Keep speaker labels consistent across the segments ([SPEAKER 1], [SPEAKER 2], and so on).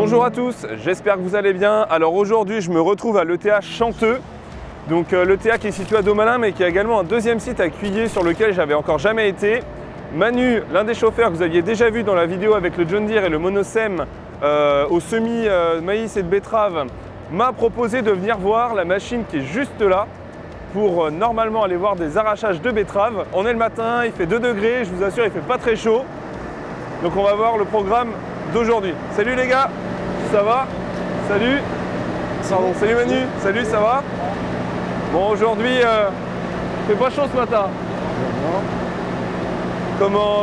[SPEAKER 1] Bonjour à tous, j'espère que vous allez bien. Alors aujourd'hui, je me retrouve à l'ETA Chanteux. Donc l'ETA qui est situé à Domalin, mais qui a également un deuxième site à Cuillé sur lequel j'avais encore jamais été. Manu, l'un des chauffeurs que vous aviez déjà vu dans la vidéo avec le John Deere et le Monosem au semis maïs et de betterave, m'a proposé de venir voir la machine qui est juste là pour normalement aller voir des arrachages de betteraves. On est le matin, il fait 2 degrés, je vous assure, il fait pas très chaud. Donc on va voir le programme d'aujourd'hui. Salut les gars, ça va? Salut. Pardon, salut Manu, salut, ça va? Bon, aujourd'hui, il fait pas chaud ce matin.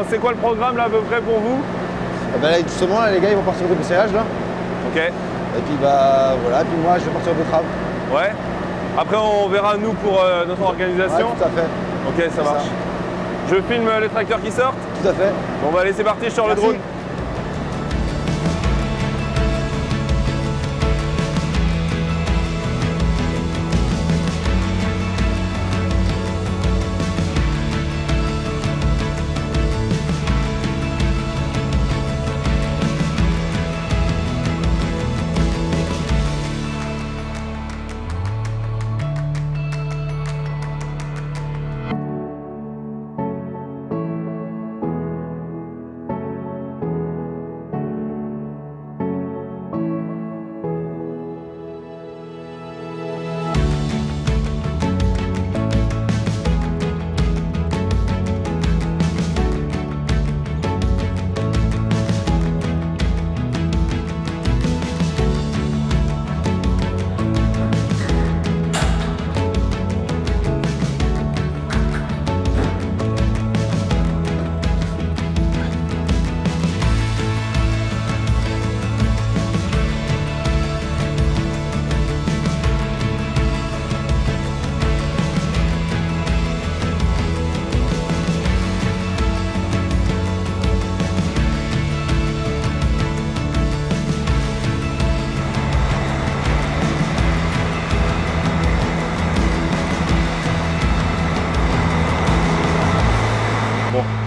[SPEAKER 1] C'est quoi le programme là à peu près pour vous?
[SPEAKER 2] Là, justement, là, les gars ils vont partir au débroussaillage là.
[SPEAKER 1] Ok.
[SPEAKER 2] Et puis bah voilà, puis moi je vais partir au betterave.
[SPEAKER 1] Ouais. Après on verra nous pour notre organisation.
[SPEAKER 2] Ouais, tout à fait.
[SPEAKER 1] Ok, ça marche. Je filme les tracteurs qui sortent.
[SPEAKER 2] Tout à fait.
[SPEAKER 1] Bon bah allez, c'est parti, je sors le drone.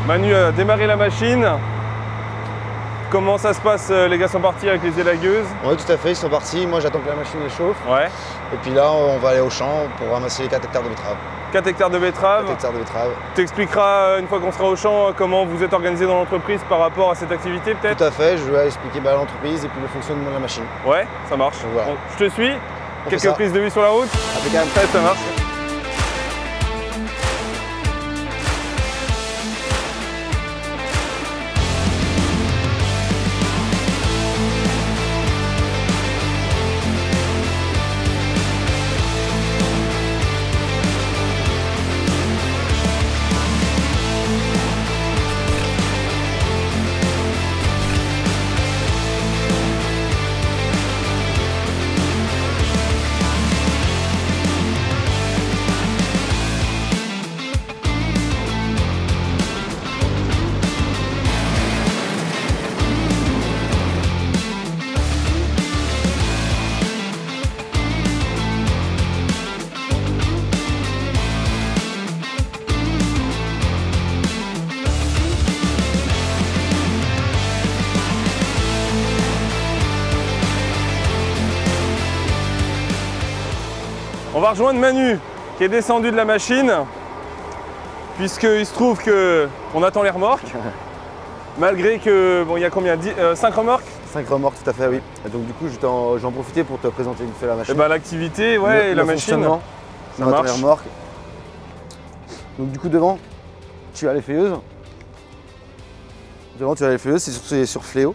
[SPEAKER 1] Manu a démarré la machine. Comment ça se passe? Les gars sont partis avec les élagueuses?
[SPEAKER 2] Oui, tout à fait, ils sont partis. Moi j'attends que la machine chauffe.
[SPEAKER 1] Ouais.
[SPEAKER 2] Et puis là, on va aller au champ pour ramasser les 4 hectares de betterave.
[SPEAKER 1] 4 hectares de betterave.
[SPEAKER 2] 4 hectares de betterave.
[SPEAKER 1] Tu expliqueras une fois qu'on sera au champ comment vous êtes organisé dans l'entreprise par rapport à cette activité peut-être?
[SPEAKER 2] Tout à fait, je vais expliquer l'entreprise et puis le fonctionnement de la machine.
[SPEAKER 1] Ouais, ça marche.
[SPEAKER 2] Voilà.
[SPEAKER 1] Bon, je te suis. Quelques prises de vue sur la route?
[SPEAKER 2] Impeccable.
[SPEAKER 1] Ouais, ça marche. On va rejoindre Manu qui est descendu de la machine puisqu'il se trouve qu'on attend les remorques malgré que, bon, il y a combien? 5 remorques?
[SPEAKER 2] 5 remorques, tout à fait, oui. Et donc du coup, j'en profiter pour te présenter vite fait la machine.
[SPEAKER 1] Et bah l'activité, ouais, et la machine.
[SPEAKER 2] Ça marche. Les remorques. Donc du coup, devant, tu as l'effeuilleuse. Devant, tu as l'effeuilleuse, c'est sur fléau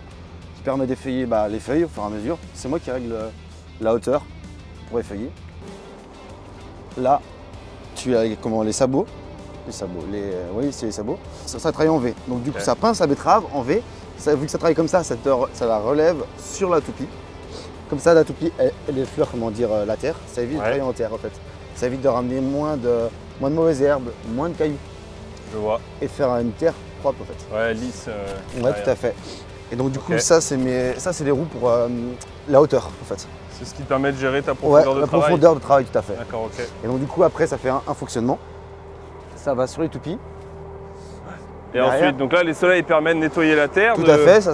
[SPEAKER 2] qui permet d'effeuiller les feuilles au fur et à mesure. C'est moi qui règle la hauteur pour effeuiller. Là, tu as les sabots. Oui, c'est les sabots. Ça travaille en V. Donc du coup, ça pince la betterave en V. Vu que ça travaille comme ça, ça la relève sur la toupie. Comme ça, la toupie, elle effleure, la terre. Ça évite de travailler en terre en fait. Ça évite de ramener moins de mauvaises herbes, moins de cailloux.
[SPEAKER 1] Je vois.
[SPEAKER 2] Et faire une terre propre en fait.
[SPEAKER 1] Ouais, lisse.
[SPEAKER 2] Ouais, tout à fait. Et donc du coup, ça c'est les roues pour la hauteur en fait.
[SPEAKER 1] C'est ce qui te permet de gérer ta profondeur de travail.
[SPEAKER 2] La profondeur de travail, tout à fait.
[SPEAKER 1] D'accord, ok.
[SPEAKER 2] Et donc du coup, après, ça fait un fonctionnement. Ça va sur les toupies.
[SPEAKER 1] Et
[SPEAKER 2] derrière.
[SPEAKER 1] ensuite, donc là, les soleils permettent de nettoyer la terre.
[SPEAKER 2] Tout à fait,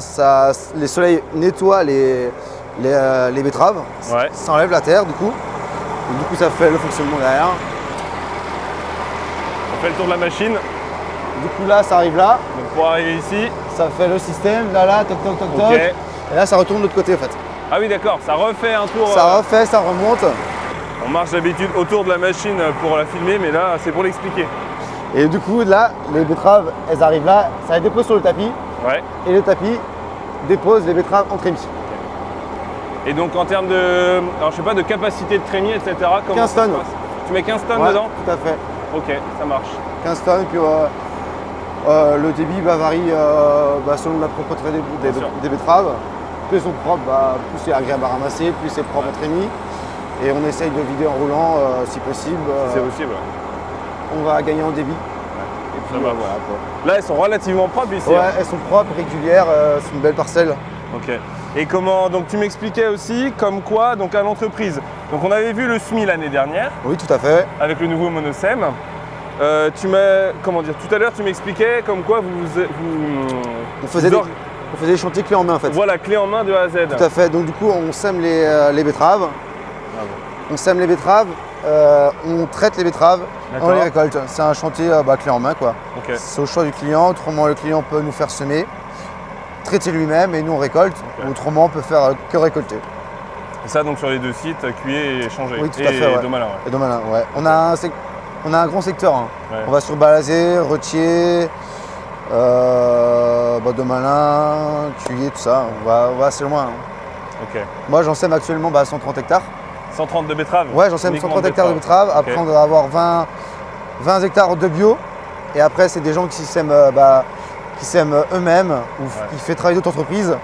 [SPEAKER 2] les soleils nettoient les betteraves,
[SPEAKER 1] Ouais.
[SPEAKER 2] ça enlève la terre du coup. Et du coup ça fait le fonctionnement derrière.
[SPEAKER 1] On fait le tour de la machine.
[SPEAKER 2] Du coup là ça arrive là,
[SPEAKER 1] Donc pour arriver ici.
[SPEAKER 2] ça fait le système, là, toc toc toc
[SPEAKER 1] Ok.
[SPEAKER 2] toc. Et là ça retourne de l'autre côté en fait.
[SPEAKER 1] Ah oui, d'accord, ça refait un tour.
[SPEAKER 2] Ça refait, ça remonte.
[SPEAKER 1] On marche d'habitude autour de la machine pour la filmer, mais là, c'est pour l'expliquer.
[SPEAKER 2] Et du coup là, les betteraves, elles arrivent là, ça les dépose sur le tapis.
[SPEAKER 1] Ouais.
[SPEAKER 2] Et le tapis dépose les betteraves en trémie.
[SPEAKER 1] Et donc en termes de, alors, je sais pas, de capacité de trémie, etc. Comment
[SPEAKER 2] 15
[SPEAKER 1] ça se
[SPEAKER 2] tonnes.
[SPEAKER 1] passe? Tu mets 15 tonnes
[SPEAKER 2] Ouais,
[SPEAKER 1] dedans?
[SPEAKER 2] tout à fait.
[SPEAKER 1] Ok, ça marche.
[SPEAKER 2] 15 tonnes, puis le débit varie selon la propreté
[SPEAKER 1] Bien sûr.
[SPEAKER 2] des betteraves. Plus elles sont propres, plus c'est agréable à ramasser, plus c'est propre en trémie. Et on essaye de vider en roulant si possible.
[SPEAKER 1] C'est possible.
[SPEAKER 2] On va gagner en débit.
[SPEAKER 1] Et
[SPEAKER 2] puis, voilà, quoi.
[SPEAKER 1] Là, elles sont relativement propres ici.
[SPEAKER 2] Ouais,
[SPEAKER 1] hein.
[SPEAKER 2] elles sont propres, régulières, c'est une belle parcelle.
[SPEAKER 1] Ok. Et comment, donc tu m'expliquais aussi comme quoi, donc à l'entreprise. Donc on avait vu le SMI l'année dernière
[SPEAKER 2] Oui, tout à fait.
[SPEAKER 1] avec le nouveau Monosem. Tu m'as, comment dire, tout à l'heure tu m'expliquais comme quoi
[SPEAKER 2] On faisait des chantiers clés en main en fait.
[SPEAKER 1] voilà, clé en main de A à Z.
[SPEAKER 2] Tout à fait. Donc du coup, on sème les betteraves.
[SPEAKER 1] Bravo.
[SPEAKER 2] On sème les betteraves, on traite les betteraves, on
[SPEAKER 1] D'accord.
[SPEAKER 2] les récolte. C'est un chantier clé en main quoi.
[SPEAKER 1] Ok.
[SPEAKER 2] C'est au choix du client, autrement le client peut nous faire semer, traiter lui-même et nous on récolte.
[SPEAKER 1] Ok.
[SPEAKER 2] Autrement on peut faire que récolter.
[SPEAKER 1] Et ça donc sur les deux sites, cueillir et échanger.
[SPEAKER 2] Oui, tout à fait, ouais.
[SPEAKER 1] Domalin, ouais.
[SPEAKER 2] Et donc voilà, ouais. On a un grand secteur. Hein.
[SPEAKER 1] Ouais.
[SPEAKER 2] On va sur Balazé, Retier, Domalin, Cuillé, tout ça. On va assez loin. Hein.
[SPEAKER 1] Ok.
[SPEAKER 2] Moi j'en sème actuellement 130 hectares.
[SPEAKER 1] 130 de betteraves.
[SPEAKER 2] Ouais, j'en sème
[SPEAKER 1] Uniquement
[SPEAKER 2] 130 hectares de betteraves. Après,
[SPEAKER 1] Ok.
[SPEAKER 2] on doit avoir 20 hectares de bio. Et après, c'est des gens qui sèment, eux-mêmes ou qui font travailler d'autres entreprises.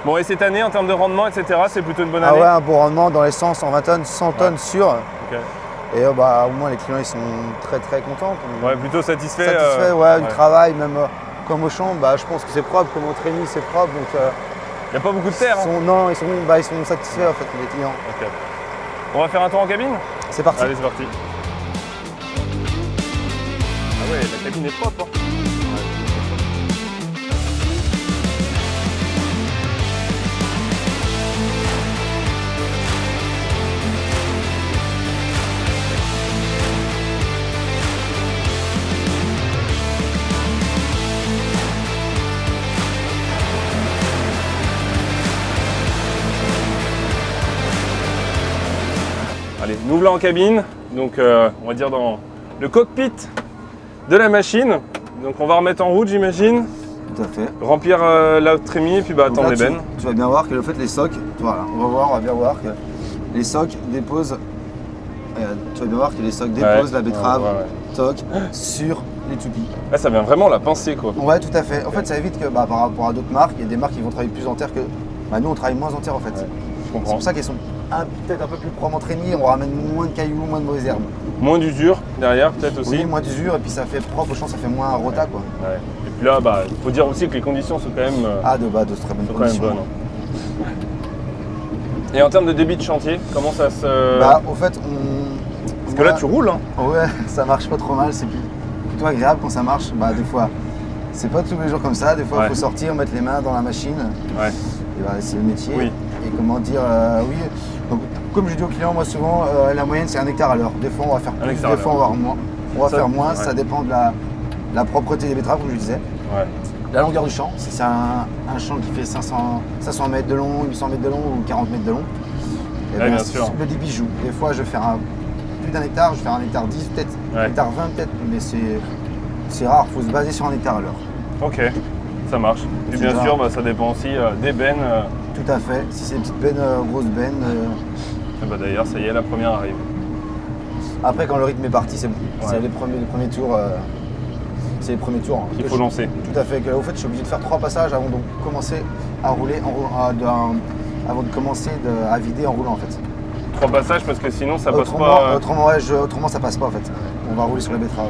[SPEAKER 1] Bon, et cette année, en termes de rendement, etc., c'est plutôt une bonne
[SPEAKER 2] Ah
[SPEAKER 1] année.
[SPEAKER 2] ouais, un bon rendement dans les 100, 120 tonnes, 100 tonnes sûr.
[SPEAKER 1] Ok.
[SPEAKER 2] Et au moins, les clients, ils sont très, très contents.
[SPEAKER 1] Ouais, plutôt satisfait.
[SPEAKER 2] Du travail, même comme au champ. Je pense que c'est propre, comme au Trémy, c'est propre. Donc,
[SPEAKER 1] Il n'y a pas beaucoup de terre. Hein.
[SPEAKER 2] ils sont satisfaits, en fait, les clients.
[SPEAKER 1] Ok. On va faire un tour en cabine?
[SPEAKER 2] C'est parti.
[SPEAKER 1] Allez, c'est parti. Ah ouais, la cabine est propre. Hein. Allez, nous voilà en cabine, donc on va dire dans le cockpit de la machine. Donc on va remettre en route, j'imagine,
[SPEAKER 2] Tout à fait.
[SPEAKER 1] remplir la trémie et puis
[SPEAKER 2] Donc
[SPEAKER 1] attendre
[SPEAKER 2] là,
[SPEAKER 1] les bennes.
[SPEAKER 2] tu vas bien voir que le fait les socs, voilà, on va bien voir que les socs déposent, tu vas bien voir que les socs déposent la betterave, toc, sur les toupies.
[SPEAKER 1] Là, ça vient vraiment la pincer quoi.
[SPEAKER 2] Ouais, tout à fait. En fait, ça évite que par rapport à d'autres marques, il y a des marques qui vont travailler plus en terre que nous, on travaille moins en terre en fait.
[SPEAKER 1] Ouais, je
[SPEAKER 2] C'est
[SPEAKER 1] comprends.
[SPEAKER 2] pour ça qu'elles sont peut-être un peu plus propres en trémie, on ramène moins de cailloux, moins de mauvaises herbes.
[SPEAKER 1] Moins d'usure derrière peut-être aussi.
[SPEAKER 2] Oui, moins d'usure et puis ça fait propre au champ, ça fait moins rota quoi.
[SPEAKER 1] Ouais. Et puis là, il faut dire aussi que les conditions sont quand même,
[SPEAKER 2] De très bonnes
[SPEAKER 1] sont quand même
[SPEAKER 2] conditions.
[SPEAKER 1] bonnes. Hein. Et en termes de débit de chantier, comment ça se...
[SPEAKER 2] Au fait,
[SPEAKER 1] Parce que là, tu roules. Hein.
[SPEAKER 2] Ouais, ça marche pas trop mal, c'est plutôt agréable quand ça marche. Des fois, c'est pas tous les jours comme ça, des fois il faut sortir, mettre les mains dans la machine.
[SPEAKER 1] Ouais.
[SPEAKER 2] Et c'est le métier.
[SPEAKER 1] Oui.
[SPEAKER 2] Et comment dire, oui. Donc, comme je dis aux clients, moi souvent, la moyenne c'est 1 hectare à l'heure. Des fois on va faire plus, des fois on va faire moins. On va faire moins, ça dépend de la propreté des betteraves, comme je disais.
[SPEAKER 1] Ouais.
[SPEAKER 2] La longueur du champ, si c'est un champ qui fait 500 mètres de long, 800 mètres de long ou 40 mètres de long, et
[SPEAKER 1] bien sûr.
[SPEAKER 2] le débit joue. Des fois je vais faire plus d'1 hectare, je vais faire 1 hectare 10 peut-être, 1 hectare 20 peut-être, mais c'est rare, il faut se baser sur 1 hectare à l'heure.
[SPEAKER 1] Ok, ça marche. Et bien sûr, ça dépend aussi des bennes.
[SPEAKER 2] Tout à fait, si c'est une petite benne, grosse benne.
[SPEAKER 1] D'ailleurs, ça y est, la première arrive.
[SPEAKER 2] Après quand le rythme est parti, c'est bon.
[SPEAKER 1] Ouais.
[SPEAKER 2] C'est les premiers tours. C'est les premiers tours. Hein,
[SPEAKER 1] Il faut lancer.
[SPEAKER 2] Tout à fait. Au fait, je suis obligé de faire 3 passages avant de commencer à rouler, avant de commencer à vider en roulant en fait.
[SPEAKER 1] 3 passages parce que sinon ça passe
[SPEAKER 2] Autrement,
[SPEAKER 1] pas.
[SPEAKER 2] autrement ça passe pas en fait. On va rouler sur la betterave.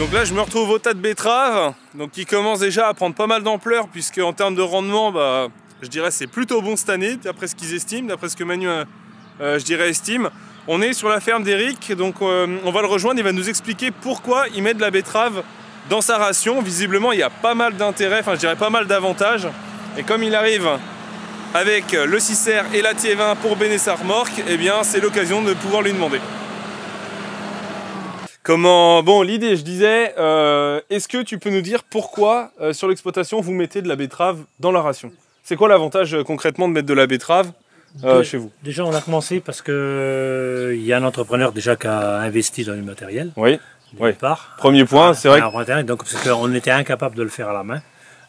[SPEAKER 1] Donc là je me retrouve au tas de betteraves, donc qui commence déjà à prendre pas mal d'ampleur, puisque en termes de rendement, bah, je dirais c'est plutôt bon cette année, d'après ce qu'ils estiment, d'après ce que Manu je dirais estime. On est sur la ferme d'Eric, donc on va le rejoindre, il va nous expliquer pourquoi il met de la betterave dans sa ration. Visiblement il y a pas mal d'intérêt, enfin je dirais pas mal d'avantages, et comme il arrive avec le 6R et la TF1 pour baigner sa remorque, eh bien c'est l'occasion de pouvoir lui demander. Comment... Bon, l'idée, je disais, est-ce que tu peux nous dire pourquoi, sur l'exploitation, vous mettez de la betterave dans la ration? C'est quoi l'avantage concrètement de mettre de la betterave chez vous?
[SPEAKER 3] Déjà, on a commencé parce que il y a un entrepreneur déjà qui a investi dans du matériel.
[SPEAKER 1] Oui, oui.
[SPEAKER 3] Part.
[SPEAKER 1] Premier point, c'est vrai.
[SPEAKER 3] Donc, parce qu'on était incapable de le faire à la main,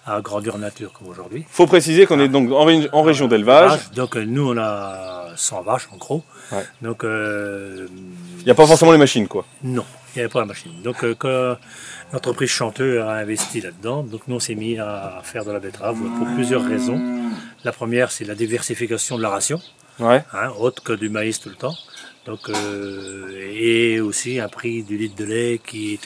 [SPEAKER 3] à grandeur nature comme aujourd'hui.
[SPEAKER 1] Il faut préciser qu'on est donc en région d'élevage.
[SPEAKER 3] Donc, nous, on a 100 vaches en gros.
[SPEAKER 1] Ouais.
[SPEAKER 3] Donc,
[SPEAKER 1] il n'y a pas forcément les machines, quoi.
[SPEAKER 3] Non. Il n'y avait pas la machine. Donc, quand l'entreprise Chanteux a investi là-dedans, donc nous on s'est mis à faire de la betterave pour plusieurs raisons. La première, c'est la diversification de la ration,
[SPEAKER 1] ouais.
[SPEAKER 3] Autre que du maïs tout le temps. Donc, et aussi un prix du litre de lait qui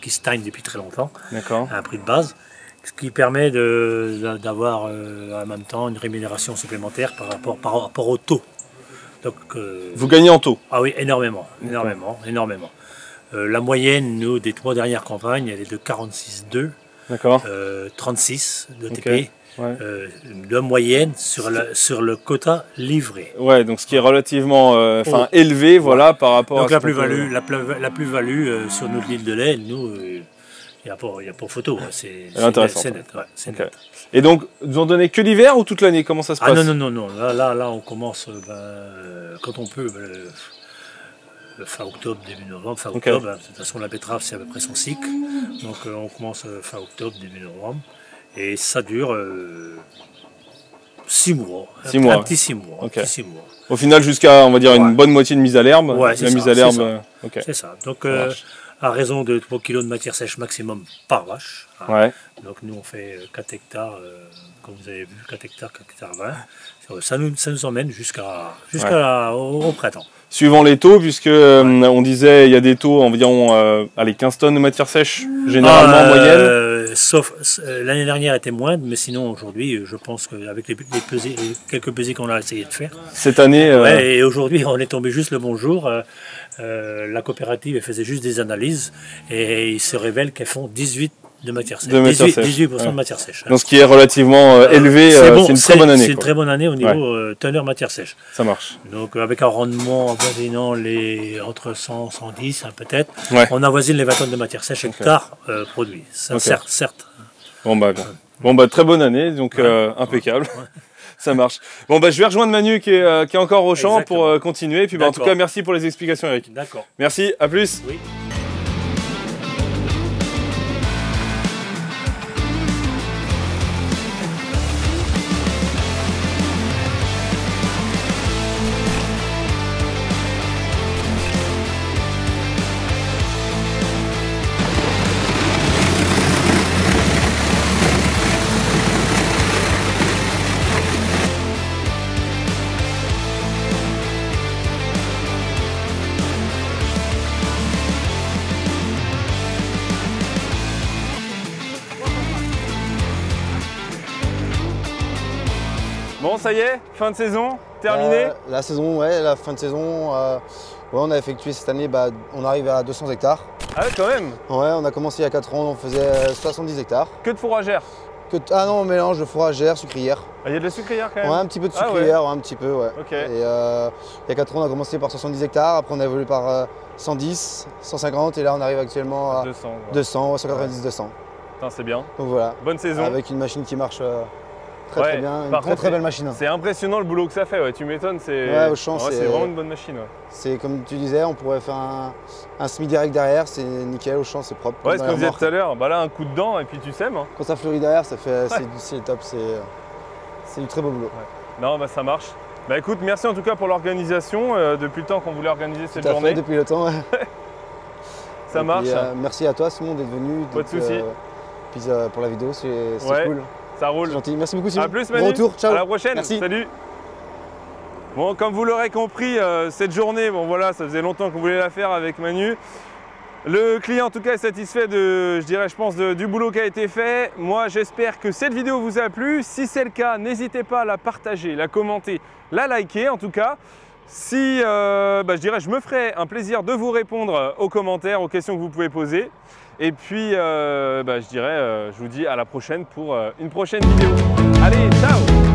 [SPEAKER 3] stagne depuis très longtemps.
[SPEAKER 1] D'accord.
[SPEAKER 3] Un prix de base, ce qui permet d'avoir en même temps une rémunération supplémentaire par rapport au taux. Donc,
[SPEAKER 1] vous gagnez en taux?
[SPEAKER 3] Ah oui, énormément. La moyenne, nous, des 3 dernières campagnes, elle est de 46,2.
[SPEAKER 1] D'accord.
[SPEAKER 3] 36 de TP.
[SPEAKER 1] Okay. Ouais.
[SPEAKER 3] De moyenne sur le quota livré.
[SPEAKER 1] Ouais, donc ce qui est relativement élevé, voilà, par rapport
[SPEAKER 3] donc
[SPEAKER 1] à...
[SPEAKER 3] Donc la plus-value sur notre litre de lait, nous, il n'y a pas photo. C'est net. Ouais, net.
[SPEAKER 1] Et donc, vous en donnez que l'hiver ou toute l'année? Comment ça se passe?
[SPEAKER 3] Non. Là, on commence quand on peut. Fin octobre, début novembre, fin octobre. De toute façon, la betterave, c'est à peu près son cycle. Donc, on commence fin octobre, début novembre. Et ça dure 6 mois. Un petit 6 mois.
[SPEAKER 1] Okay.
[SPEAKER 3] Un petit 6 mois.
[SPEAKER 1] Au final, jusqu'à, on va dire, une bonne moitié de mise à l'herbe.
[SPEAKER 3] Ouais,
[SPEAKER 1] la mise à l'herbe.
[SPEAKER 3] C'est ça. Donc, à raison de 3 kg de matière sèche maximum par vache.
[SPEAKER 1] Ouais.
[SPEAKER 3] Donc, nous, on fait 4 hectares, comme vous avez vu, 4 hectares, 4 hectares 20. Ça nous emmène au printemps.
[SPEAKER 1] Suivant les taux, puisque on disait il y a des taux environ 15 tonnes de matière sèche, généralement en moyenne.
[SPEAKER 3] Sauf l'année dernière était moindre, mais sinon aujourd'hui, je pense qu'avec quelques pesées qu'on a essayé de faire.
[SPEAKER 1] Cette année.
[SPEAKER 3] Et aujourd'hui, on est tombé juste le bon jour. La coopérative elle faisait juste des analyses et il se révèle qu'elles font 18 de matière sèche. 18% de matière sèche.
[SPEAKER 1] Donc ce qui est relativement élevé, c'est une très bonne année.
[SPEAKER 3] C'est une très bonne année au niveau teneur matière sèche.
[SPEAKER 1] Ça marche.
[SPEAKER 3] Donc avec un rendement avoisinant entre 100 110 peut-être, on avoisine les 20 tonnes de matière sèche hectare produit. Certes.
[SPEAKER 1] Bon bah très bonne année, donc impeccable. Ça marche. Bon bah je vais rejoindre Manu qui est encore au champ pour continuer. Et puis en tout cas merci pour les explications, Eric.
[SPEAKER 3] D'accord.
[SPEAKER 1] Merci, à plus.
[SPEAKER 3] Oui.
[SPEAKER 1] Bon, ça y est, fin de saison, terminé.
[SPEAKER 2] La saison, la fin de saison, on a effectué cette année, on arrive à 200 hectares.
[SPEAKER 1] Ah ouais, quand même.
[SPEAKER 2] Ouais, on a commencé il y a 4 ans, on faisait 70 hectares.
[SPEAKER 1] Que de fourragère?
[SPEAKER 2] Ah non, on mélange de fourragère, sucrière.
[SPEAKER 1] Ah, il y a de la sucrière quand même?
[SPEAKER 2] Ouais, un petit peu de sucrière, un petit peu, ouais.
[SPEAKER 1] Ok.
[SPEAKER 2] Et il y a 4 ans, on a commencé par 70 hectares, après on a évolué par 110, 150, et là on arrive actuellement à 200, 190, 200.
[SPEAKER 1] C'est bien.
[SPEAKER 2] Donc voilà.
[SPEAKER 1] Bonne saison.
[SPEAKER 2] Avec une machine qui marche très bien, une très belle machine.
[SPEAKER 1] C'est impressionnant le boulot que ça fait, tu m'étonnes.
[SPEAKER 2] Ouais, au champ,
[SPEAKER 1] c'est vraiment une bonne machine.
[SPEAKER 2] C'est comme tu disais, on pourrait faire un semi-direct derrière, c'est nickel, au champ, c'est propre.
[SPEAKER 1] Ouais, ce qu'on disait tout à l'heure, là un coup de dent et puis tu sèmes.
[SPEAKER 2] Quand ça fleurit derrière, c'est top, c'est du très beau boulot.
[SPEAKER 1] Ouais. Non, ça marche. Bah écoute, merci en tout cas pour l'organisation, depuis le temps qu'on voulait organiser cette journée.
[SPEAKER 2] Depuis le temps, ouais.
[SPEAKER 1] Ça marche.
[SPEAKER 2] Merci à toi Simon d'être venu.
[SPEAKER 1] Pas de soucis.
[SPEAKER 2] Puis pour la vidéo, c'est cool.
[SPEAKER 1] Ça roule.
[SPEAKER 2] Gentil. Merci beaucoup Simon.
[SPEAKER 1] A plus Manu.
[SPEAKER 2] Bon retour, ciao.
[SPEAKER 1] À la prochaine.
[SPEAKER 2] Merci.
[SPEAKER 1] Salut. Bon, comme vous l'aurez compris, cette journée, ça faisait longtemps qu'on voulait la faire avec Manu. Le client en tout cas est satisfait de, je pense, du boulot qui a été fait. Moi j'espère que cette vidéo vous a plu. Si c'est le cas, n'hésitez pas à la partager, la commenter, la liker en tout cas. Si, je me ferai un plaisir de vous répondre aux commentaires, aux questions que vous pouvez poser. Et puis, je vous dis à la prochaine pour une prochaine vidéo. Allez, ciao!